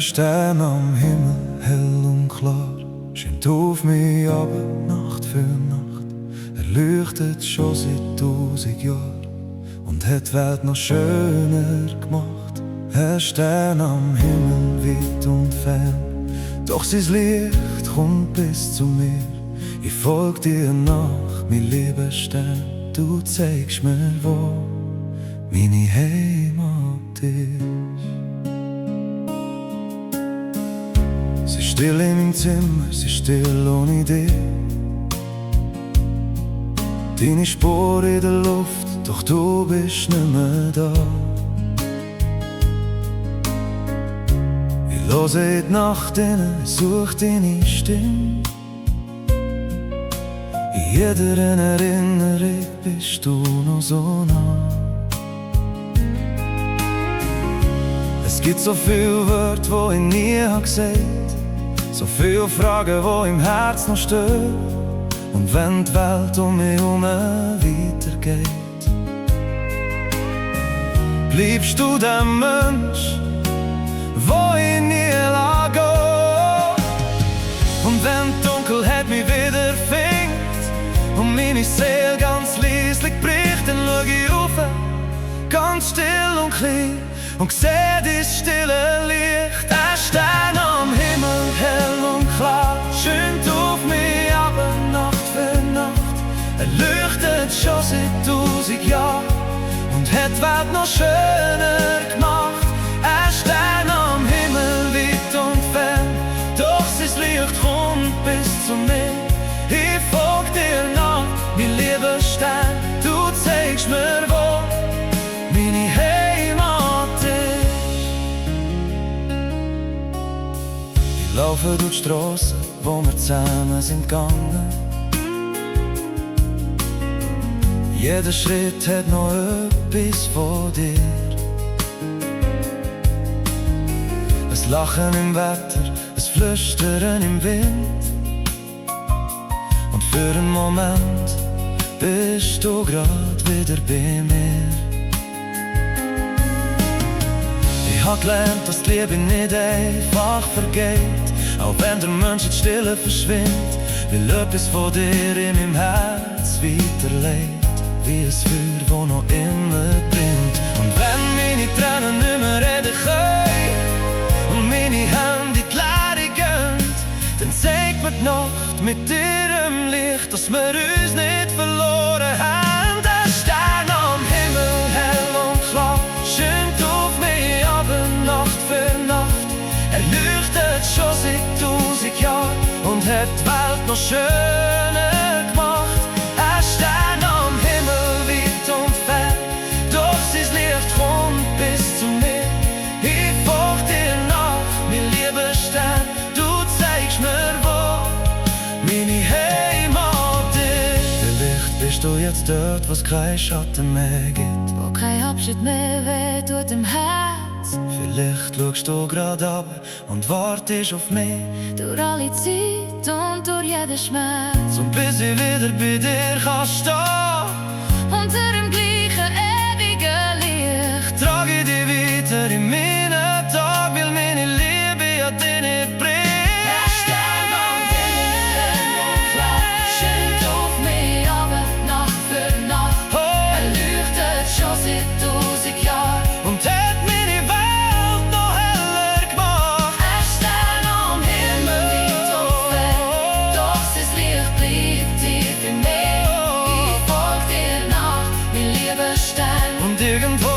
ein Stern am Himmel, hell und klar, scheint auf mich ab, Nacht für Nacht. Er leuchtet schon seit 1000 Jahren und hat die Welt noch schöner gemacht. Ein Stern am Himmel, weit und fern, doch sein Licht kommt bis zu mir. Ich folg dir nach, mein lieber Stern, du zeigst mir, wo meine Heimat ist. Sie ist still in meinem Zimmer, sie ist still ohne dich. Deine Spur in der Luft, doch du bist nicht mehr da. Ich höre in die Nacht hinein, such deine Stimme. In jeder Erinnerung bist du noch so nah. Es gibt so viele Wörter, die ich nie gesagt habe, so viele Fragen, die im Herz noch stehen. Und wenn die Welt um mich herum weitergeht, bleibst du der Mensch, wo ich nie lasse gehen. Und wenn die Dunkelheit mich wieder fängt und meine Seele ganz leislich bricht, dann schau ich rauf, ganz still und klein, und seh das stille Licht. Ein Stern am Himmel, hell und klar, schönt auf mich ab, Nacht für Nacht. Er leuchtet schon seit 1000 Jahren und hat die Welt noch schöner gemacht. Ein Stern am Himmel, weit und fern, doch sein Licht kommt bis zu mir. Ich folg dir nach, mein lieber Stern, du zeigst mir, wo meine Heimat ist. Ich laufe durch die Strassen, wo wir zusammen sind gegangen. Jeder Schritt hat noch etwas von dir. Ein Lachen im Wetter, ein Flüstern im Wind. Und für einen Moment bist du grad wieder bei mir. Ich hab gelernt, dass die Liebe nicht einfach vergeht, auch wenn der Mensch in die Stille verschwindet, weil etwas von dir in meinem Herz weiterlebt, wie ein Feuer, das noch immer brennt. Und wenn meine Tränen nicht mehr reden können und meine Hände in die Leere gehen, dann zeigt mir die Nacht mit ihrem Licht, dass wir uns nicht verloren haben. Ein Stern am Himmel, hell und klar, schönt auf mich ab, Nacht für Nacht. Er leuchtet schon seit 1000 Jahren und hat die Welt noch schöner gemacht. Ein Stern am Himmel, weit und fern, doch sein Licht kommt bis zu mir. Ich folg dir nach, mein lieber Stern, du zeigst mir, wo meine Heimat ist. Vielleicht bist du jetzt dort, wo's kein Schatten mehr gibt, wo kein Abschied mehr weh tut im Herz. Vielleicht schaust du grad ab und wartest auf mich durch alle Zeit und durch jeden Schmerz, so bis ich wieder bei dir kann stehen. Unter dem gleichen ewigen Licht trage ich dich weiter in meinen Tag, weil meine Liebe ja dich nicht bringt. Ein Stern am Himmel, hell und klar, schönt auf mich ab, Nacht für Nacht. Er leuchtet schon seit 1000 Jahren Und hat meine Welt noch heller gemacht. Ein Stern am Himmel, weit und fern, doch sein Licht bleibt tief in mir. Ich folg dir nach, mein lieber Stern, Und irgendwo